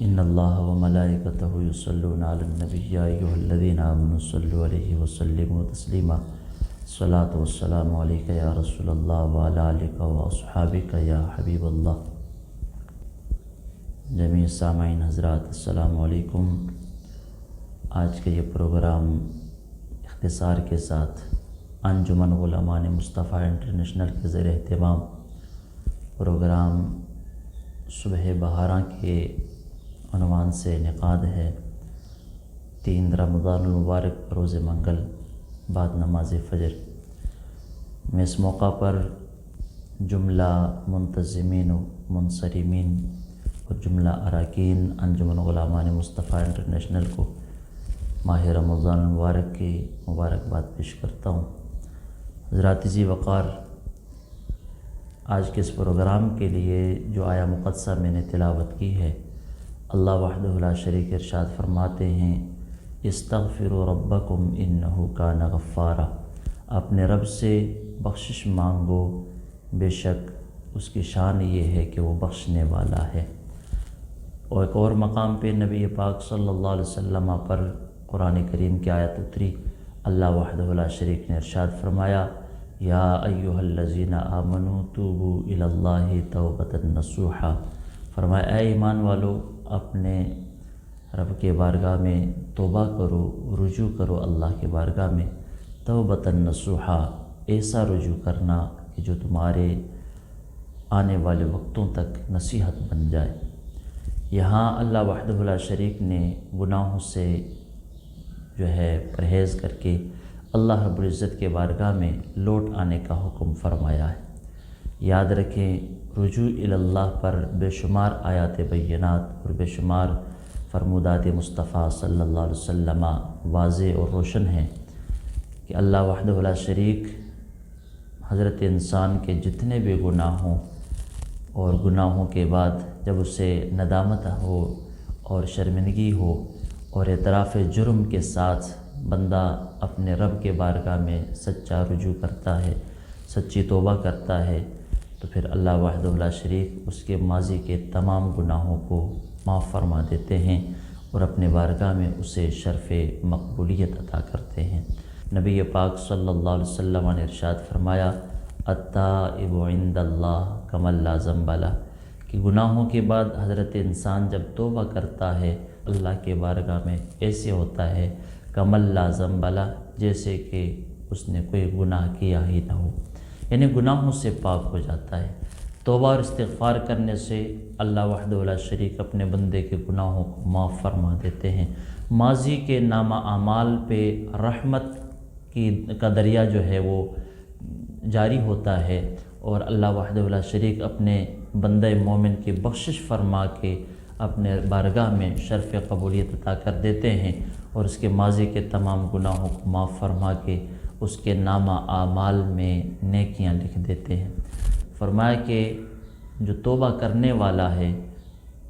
ان اللہ و ملائکتہ یصلون علی النبی یا ایھا الذین آمنوا صلوا علیہ وسلموا تسلیما الصلاۃ والسلام علیک یا رسول اللہ وعلی آلک و اصحابک یا حبیب اللہ۔ جمیع سامعین حضرات السلام علیکم۔ آج کا یہ پروگرام اختصار کے ساتھ انجمن علماء مصطفیٰ انٹرنیشنل کے زیر اہتمام پروگرام صبح بہاراں کے عنوان سے انعقاد ہے۔ 3 رمضان المبارک روز منگل بعد نماز فجر میں اس موقع پر جملہ منتظمین و منصرمین اور جملہ اراکین انجمن علماء مصطفیٰ انٹرنیشنل کو ماہ رمضان المبارک کی مبارکباد پیش کرتا ہوں۔ حضرات ذی وقار، آج کے اس پروگرام کے لیے جو آیا مقدسہ میں نے تلاوت کی ہے، اللہ وحدہ لا شریک ارشاد فرماتے ہیں استغفروا ربکم انہ کان غفارا، اپنے رب سے بخشش مانگو، بے شک اس کی شان یہ ہے کہ وہ بخشنے والا ہے۔ اور ایک اور مقام پہ نبی پاک صلی اللہ علیہ وسلم پر قرآن کریم کی آیت اتری، اللہ وحدہ لا شریک نے ارشاد فرمایا یا ایھا الذین آمنوا توبوا الی اللہ توبۃ نصوحا، فرمایا اے ایمان والو اپنے رب کے بارگاہ میں توبہ کرو، رجوع کرو اللہ کے بارگاہ میں، توبۃ نصوحا، ایسا رجوع کرنا کہ جو تمہارے آنے والے وقتوں تک نصیحت بن جائے۔ یہاں اللہ وحدہ لا شریک نے گناہوں سے جو ہے پرہیز کر کے اللہ رب العزت کے بارگاہ میں لوٹ آنے کا حکم فرمایا ہے۔ یاد رکھیں رجوع الی اللہ پر بے شمار آیات بینات اور بے شمار فرمودات مصطفیٰ صلی اللہ علیہ وسلم واضح اور روشن ہیں کہ اللہ وحدہ لا شریک حضرت انسان کے جتنے بھی گناہ ہوں اور گناہوں کے بعد جب اسے ندامت ہو اور شرمندگی ہو اور اعتراف جرم کے ساتھ بندہ اپنے رب کے بارگاہ میں سچا رجوع کرتا ہے، سچی توبہ کرتا ہے، تو پھر اللہ وحدہ لا شریک اس کے ماضی کے تمام گناہوں کو معاف فرما دیتے ہیں اور اپنے بارگاہ میں اسے شرف مقبولیت عطا کرتے ہیں۔ نبی پاک صلی اللہ علیہ وسلم نے ارشاد فرمایا التائب عند اللہ کمن لا ذنب لہ، کہ گناہوں کے بعد حضرت انسان جب توبہ کرتا ہے اللہ کے بارگاہ میں ایسے ہوتا ہے کمن لا ذنب لہ، جیسے کہ اس نے کوئی گناہ کیا ہی نہ ہو، یعنی گناہوں سے پاک ہو جاتا ہے۔ توبہ اور استغفار کرنے سے اللہ وحدہ لا شریک اپنے بندے کے گناہوں کو معاف فرما دیتے ہیں۔ ماضی کے نامہ اعمال پہ رحمت کا دریا جو ہے وہ جاری ہوتا ہے اور اللہ وحدہ لا شریک اپنے بندہ مومن کی بخشش فرما کے اپنے بارگاہ میں شرف قبولیت عطا کر دیتے ہیں اور اس کے ماضی کے تمام گناہوں کو معاف فرما کے اس کے نامہ اعمال میں نیکیاں لکھ دیتے ہیں۔ فرمایا کہ جو توبہ کرنے والا ہے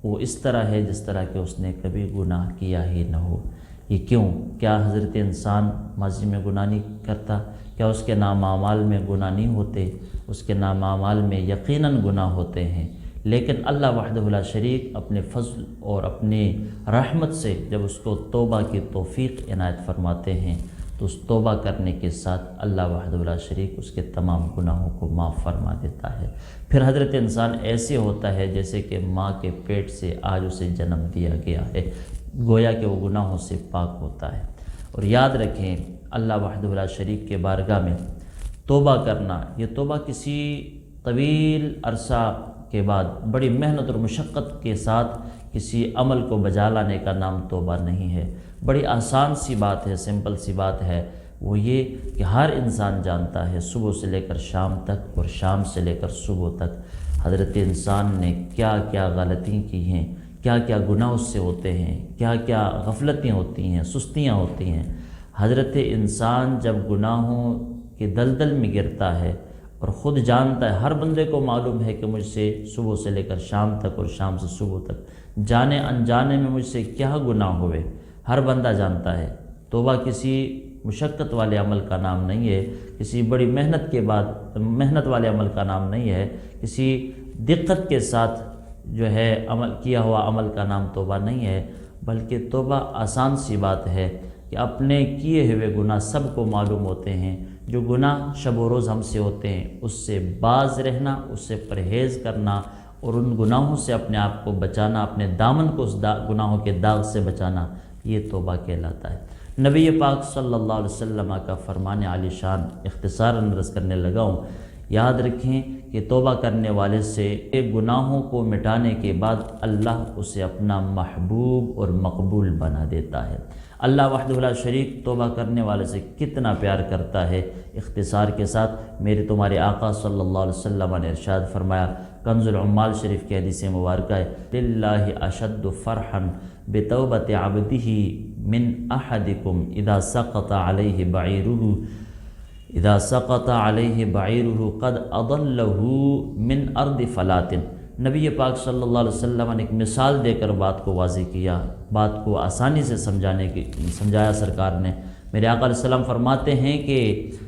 وہ اس طرح ہے جس طرح کہ اس نے کبھی گناہ کیا ہی نہ ہو۔ یہ کیوں؟ کیا حضرت انسان ماضی میں گناہ نہیں کرتا؟ کیا اس کے نامہ اعمال میں گناہ نہیں ہوتے؟ اس کے نامہ اعمال میں یقیناً گناہ ہوتے ہیں، لیکن اللہ وحدہ لا شریک اپنے فضل اور اپنی رحمت سے جب اس کو توبہ کی توفیق عنایت فرماتے ہیں تو اس توبہ کرنے کے ساتھ اللہ وحدہ لا شریک اس کے تمام گناہوں کو معاف فرما دیتا ہے۔ پھر حضرت انسان ایسے ہوتا ہے جیسے کہ ماں کے پیٹ سے آج اسے جنم دیا گیا ہے، گویا کہ وہ گناہوں سے پاک ہوتا ہے۔ اور یاد رکھیں اللہ وحدہ لا شریک کے بارگاہ میں توبہ کرنا، یہ توبہ کسی طویل عرصہ کے بعد بڑی محنت اور مشقت کے ساتھ کسی عمل کو بجا لانے کا نام توبہ نہیں ہے۔ بڑی آسان سی بات ہے، سمپل سی بات ہے، وہ یہ کہ ہر انسان جانتا ہے صبح سے لے کر شام تک اور شام سے لے کر صبح تک حضرت انسان نے کیا کیا غلطیاں کی ہیں، کیا کیا گناہ اس سے ہوتے ہیں، کیا کیا غفلتیں ہوتی ہیں، سستیاں ہوتی ہیں۔ حضرت انسان جب گناہوں کے دلدل میں گرتا ہے اور خود جانتا ہے، ہر بندے کو معلوم ہے کہ مجھ سے صبح سے لے کر شام تک اور شام سے صبح تک جانے انجانے میں مجھ سے کیا گناہ ہوئے، ہر بندہ جانتا ہے۔ توبہ کسی مشقت والے عمل کا نام نہیں ہے، کسی بڑی محنت کے بعد محنت والے عمل کا نام نہیں ہے، کسی دقت کے ساتھ جو ہے عمل کیا ہوا عمل کا نام توبہ نہیں ہے، بلکہ توبہ آسان سی بات ہے کہ اپنے کیے ہوئے گناہ سب کو معلوم ہوتے ہیں، جو گناہ شب و روز ہم سے ہوتے ہیں اس سے باز رہنا، اس سے پرہیز کرنا اور ان گناہوں سے اپنے آپ کو بچانا، اپنے دامن کو اس گناہوں کے داغ سے بچانا، یہ توبہ کہلاتا ہے۔ نبی پاک صلی اللہ علیہ وسلم کا فرمان عالی شان اختصاراً عرض کرنے لگا ہوں، یاد رکھیں کہ توبہ کرنے والے سے گناہوں کو مٹانے کے بعد اللہ اسے اپنا محبوب اور مقبول بنا دیتا ہے۔ اللہ وحدہ لا شریک توبہ کرنے والے سے کتنا پیار کرتا ہے۔ اختصار کے ساتھ میرے تمہارے آقا صلی اللہ علیہ وسلم نے ارشاد فرمایا، کنز العمال شریف کی حدیث مبارکہ ہے، للہ اشد فرحا بتوبۃ عبدہ من احدکم اذا سقط علیہ بعیرہ قد اضلہ من ارض فلات۔ نبی پاک صلی اللہ علیہ وسلم نے ایک مثال دے کر بات کو واضح کیا، بات کو آسانی سے سمجھایا سرکار نے۔ میرے آقا علیہ السلام فرماتے ہیں کہ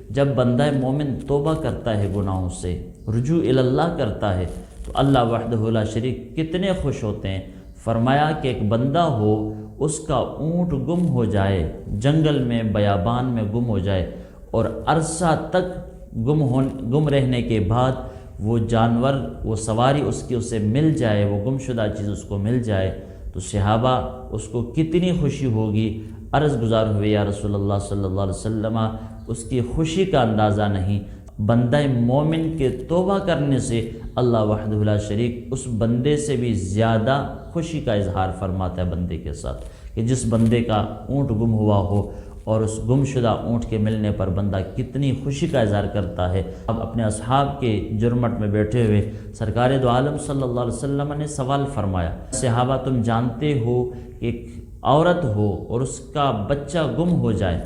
جب بندہ مومن توبہ کرتا ہے گناہوں سے، رجوع اللہ کرتا ہے، تو اللہ وحدہ لا شریک کتنے خوش ہوتے ہیں۔ فرمایا کہ ایک بندہ ہو، اس کا اونٹ گم ہو جائے، جنگل میں بیابان میں گم ہو جائے، اور عرصہ تک گم رہنے کے بعد وہ جانور، وہ سواری اس کی اسے مل جائے، وہ گم شدہ چیز اس کو مل جائے، تو صحابہ اس کو کتنی خوشی ہوگی۔ عرض گزار ہوئے یا رسول اللہ صلی اللہ علیہ وسلم، اس کی خوشی کا اندازہ نہیں۔ بندہ مومن کے توبہ کرنے سے اللہ وحدہ لا شریک اس بندے سے بھی زیادہ خوشی کا اظہار فرماتا ہے بندے کے ساتھ، کہ جس بندے کا اونٹ گم ہوا ہو اور اس گم شدہ اونٹ کے ملنے پر بندہ کتنی خوشی کا اظہار کرتا ہے۔ اب اپنے اصحاب کے جرمٹ میں بیٹھے ہوئے سرکار دو عالم صلی اللہ علیہ وسلم نے سوال فرمایا، صحابہ تم جانتے ہو کہ ایک عورت ہو اور اس کا بچہ گم ہو جائے،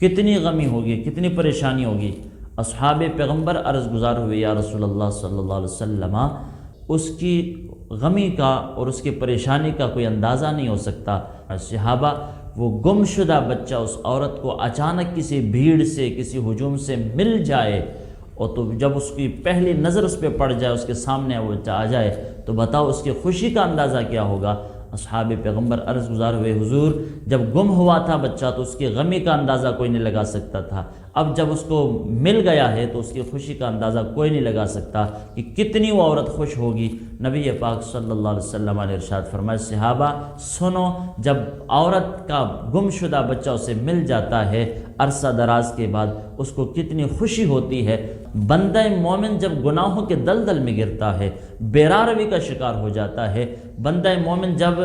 کتنی غمی ہوگی، کتنی پریشانی ہوگی۔ اصحاب پیغمبر عرض گزار ہوئے یا رسول اللہ صلی اللہ علیہ وسلم، اس کی غمی کا اور اس کی پریشانی کا کوئی اندازہ نہیں ہو سکتا۔ صحابہ، وہ گم شدہ بچہ اس عورت کو اچانک کسی بھیڑ سے، کسی ہجوم سے مل جائے، اور تو جب اس کی پہلی نظر اس پہ پڑ جائے، اس کے سامنے وہ آ جائے، تو بتاؤ اس کی خوشی کا اندازہ کیا ہوگا۔ اصحاب پیغمبر عرض گزار ہوئے، حضور جب گم ہوا تھا بچہ تو اس کی غمی کا اندازہ کوئی نہیں لگا سکتا تھا، اب جب اس کو مل گیا ہے تو اس کی خوشی کا اندازہ کوئی نہیں لگا سکتا کہ کتنی وہ عورت خوش ہوگی۔ نبی پاک صلی اللہ علیہ وسلم نے ارشاد فرمایا، صحابہ سنو، جب عورت کا گم شدہ بچہ اسے مل جاتا ہے عرصہ دراز کے بعد، اس کو کتنی خوشی ہوتی ہے۔ بندہ مومن جب گناہوں کے دلدل میں گرتا ہے، بے-راروی کا شکار ہو جاتا ہے، بندہ مومن جب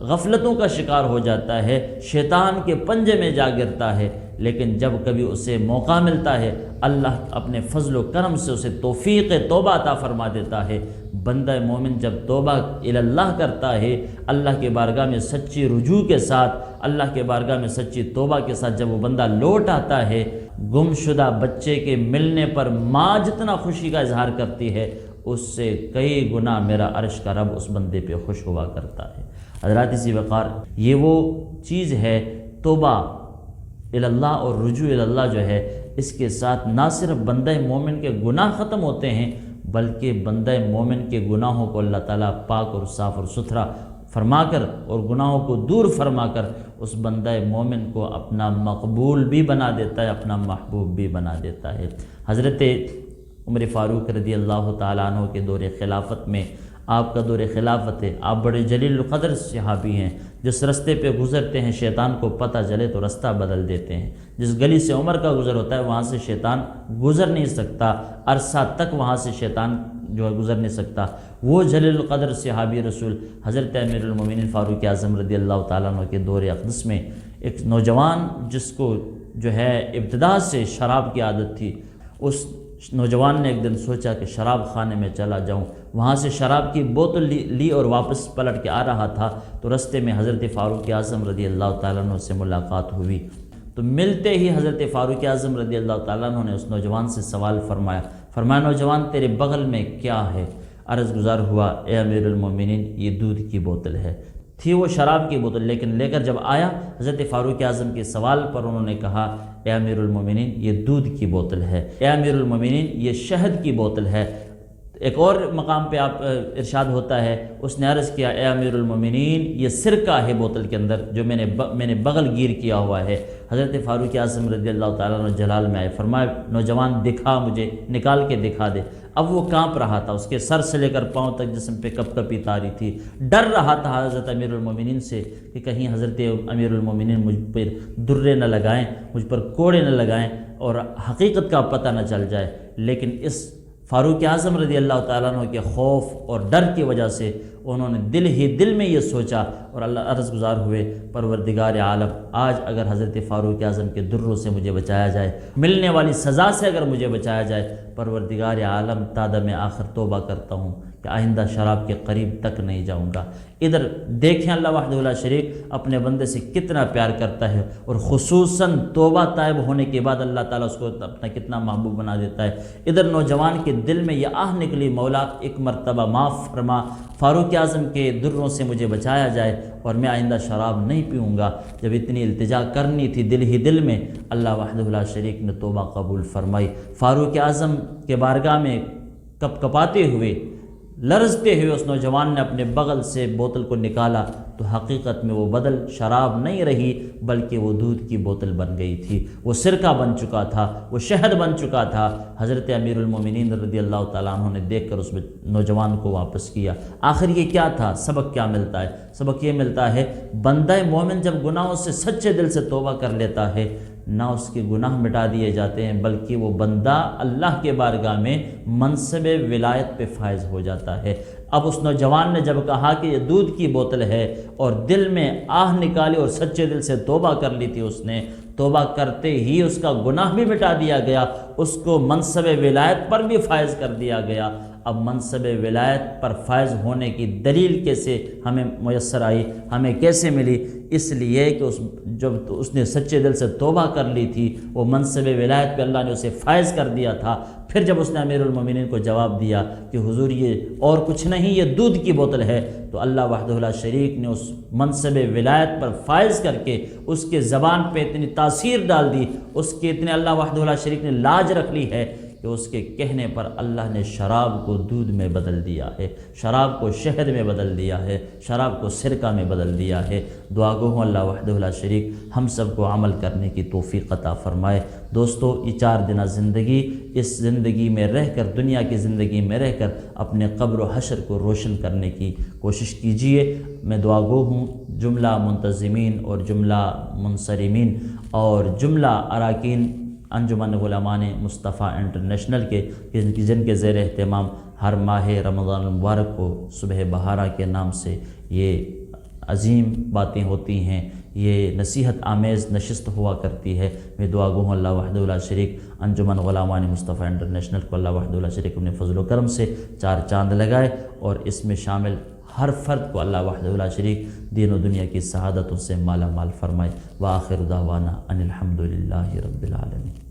غفلتوں کا شکار ہو جاتا ہے، شیطان کے پنجے میں جا گرتا ہے، لیکن جب کبھی اسے موقع ملتا ہے، اللہ اپنے فضل و کرم سے اسے توفیق توبہ عطا فرما دیتا ہے۔ بندہ مومن جب توبہ اللہ کرتا ہے، اللہ کے بارگاہ میں سچی رجوع کے ساتھ، اللہ کے بارگاہ میں سچی توبہ کے ساتھ جب وہ بندہ لوٹ آتا ہے، گم شدہ بچے کے ملنے پر ماں جتنا خوشی کا اظہار کرتی ہے، اس سے کئی گنا میرا عرش کا رب اس بندے پہ خوش ہوا کرتا ہے۔ حضرات اسی وقار، یہ وہ چیز ہے توبہ اللہ اور رجوع اللہ جو ہے، اس کے ساتھ نہ صرف بندہ مومن کے گناہ ختم ہوتے ہیں، بلکہ بندہ مومن کے گناہوں کو اللہ تعالیٰ پاک اور صاف اور ستھرا فرما کر اور گناہوں کو دور فرما کر اس بندہ مومن کو اپنا مقبول بھی بنا دیتا ہے، اپنا محبوب بھی بنا دیتا ہے۔ حضرت عمر فاروق رضی اللہ تعالیٰ عنہ کے دور خلافت میں، آپ کا دور خلافت ہے، آپ بڑے جلیل القدر صحابی ہیں، جس رستے پہ گزرتے ہیں شیطان کو پتہ چلے تو رستہ بدل دیتے ہیں۔ جس گلی سے عمر کا گزر ہوتا ہے وہاں سے شیطان گزر نہیں سکتا، عرصہ تک وہاں سے شیطان جو ہے گزر نہیں سکتا۔ وہ جلیل القدر صحابی رسول حضرت امیر المومنین فاروق اعظم رضی اللہ تعالیٰ عنہ کے دور اقدس میں ایک نوجوان، جس کو جو ہے ابتدا سے شراب کی عادت تھی، اس نوجوان نے ایک دن سوچا کہ شراب خانے میں چلا جاؤں، وہاں سے شراب کی بوتل لی اور واپس پلٹ کے آ رہا تھا، تو رستے میں حضرت فاروق اعظم رضی اللہ تعالیٰ عنہ سے ملاقات ہوئی۔ تو ملتے ہی حضرت فاروق اعظم رضی اللہ تعالیٰ عنہ نے اس نوجوان سے سوال فرمایا نوجوان تیرے بغل میں کیا ہے؟ عرض گزار ہوا، اے امیر المومنین یہ دودھ کی بوتل ہے۔ تھی وہ شراب کی بوتل، لیکن لے کر جب آیا حضرت فاروق اعظم کے سوال پر انہوں نے کہا، اے امیر المومنین یہ دودھ کی بوتل ہے، اے امیر المومنین یہ شہد کی بوتل ہے، ایک اور مقام پہ آپ ارشاد ہوتا ہے، اس نے عرض کیا اے امیر المومنین یہ سرکہ ہے بوتل کے اندر جو میں نے بغل گیر کیا ہوا ہے۔ حضرت فاروق اعظم رضی اللہ تعالیٰ عنہ جلال میں آئے، فرمایا نوجوان دکھا، مجھے نکال کے دکھا دے۔ اب وہ کانپ رہا تھا، اس کے سر سے لے کر پاؤں تک جسم پہ کپ کپی طاری تھی، ڈر رہا تھا حضرت امیر المومنین سے کہ کہیں حضرت امیر المومنین مجھ پر درے نہ لگائیں، مجھ پر کوڑے نہ لگائیں اور حقیقت کا پتہ نہ چل جائے۔ لیکن اس فاروق اعظم رضی اللہ تعالیٰ عنہ کے خوف اور ڈر کی وجہ سے انہوں نے دل ہی دل میں یہ سوچا اور اللہ عرض گزار ہوئے، پروردگار عالم آج اگر حضرت فاروق اعظم کے دروں سے مجھے بچایا جائے، ملنے والی سزا سے اگر مجھے بچایا جائے، پروردگار عالم تادم آخر توبہ کرتا ہوں کہ آئندہ شراب کے قریب تک نہیں جاؤں گا۔ ادھر دیکھیں اللہ وحدہ لا شریک اپنے بندے سے کتنا پیار کرتا ہے، اور خصوصاً توبہ طائب ہونے کے بعد اللہ تعالیٰ اس کو اپنا کتنا محبوب بنا دیتا ہے۔ ادھر نوجوان کے دل میں یہ آہ نکلی، مولا ایک مرتبہ معاف فرما، فاروق اعظم کے دروں سے مجھے بچایا جائے اور میں آئندہ شراب نہیں پیوں گا۔ جب اتنی التجا کرنی تھی دل ہی دل میں، اللہ وحدہ لا شریک نے توبہ قبول فرمائی۔ فاروق اعظم کے بارگاہ میں کپ کپاتے ہوئے، لرزتے ہوئے اس نوجوان نے اپنے بغل سے بوتل کو نکالا تو حقیقت میں وہ بدل شراب نہیں رہی بلکہ وہ دودھ کی بوتل بن گئی تھی، وہ سرکہ بن چکا تھا، وہ شہد بن چکا تھا۔ حضرت امیر المومنین رضی اللہ تعالیٰ عنہ نے دیکھ کر اس نوجوان کو واپس کیا۔ آخر یہ کیا تھا؟ سبق کیا ملتا ہے؟ سبق یہ ملتا ہے بندہ مومن جب گناہوں سے سچے دل سے توبہ کر لیتا ہے، نہ اس کے گناہ مٹا دیے جاتے ہیں بلکہ وہ بندہ اللہ کے بارگاہ میں منصب ولایت پہ فائز ہو جاتا ہے۔ اب اس نوجوان نے جب کہا کہ یہ دودھ کی بوتل ہے اور دل میں آہ نکالی اور سچے دل سے توبہ کر لی تھی، اس نے توبہ کرتے ہی اس کا گناہ بھی مٹا دیا گیا، اس کو منصب ولایت پر بھی فائز کر دیا گیا۔ اب منصب ولایت پر فائز ہونے کی دلیل کیسے ہمیں میسر آئی، ہمیں کیسے ملی؟ اس لیے کہ جب اس نے سچے دل سے توبہ کر لی تھی، وہ منصب ولایت پہ اللہ نے اسے فائز کر دیا تھا۔ پھر جب اس نے امیر المومنین کو جواب دیا کہ حضور یہ اور کچھ نہیں، یہ دودھ کی بوتل ہے، تو اللہ وحدہ لا شریک نے اس منصب ولایت پر فائز کر کے اس کے زبان پہ اتنی تاثیر ڈال دی، اس کے اتنے اللہ وحدہ لا شریک نے لاج رکھ لی ہے کہ اس کے کہنے پر اللہ نے شراب کو دودھ میں بدل دیا ہے، شراب کو شہد میں بدل دیا ہے، شراب کو سرکہ میں بدل دیا ہے۔ دعا گو ہوں اللہ وحدہ لا شریک ہم سب کو عمل کرنے کی توفیق عطا فرمائے۔ دوستو یہ 4 دنہ زندگی، اس زندگی میں رہ کر، دنیا کی زندگی میں رہ کر اپنے قبر و حشر کو روشن کرنے کی کوشش کیجئے۔ میں دعا گو ہوں جملہ منتظمین اور جملہ منصرمین اور جملہ اراکین انجمن علماء مصطفیٰ انٹرنیشنل کے جن کے زیر اہتمام ہر ماہ رمضان المبارک کو صبح بہارہ کے نام سے یہ عظیم باتیں ہوتی ہیں، یہ نصیحت آمیز نشست ہوا کرتی ہے۔ میں دعا گو ہوں اللہ وحدہ لا شریک انجمن علماء مصطفیٰ انٹرنیشنل کو اللہ وحدہ لا شریک اپنے فضل و کرم سے 4 چاند لگائے، اور اس میں شامل ہر فرد کو اللہ وحدہ لا شریک دین و دنیا کی سعادتوں سے مالا مال فرمائے۔ وآخر دعوانا ان الحمد للہ رب العالمین۔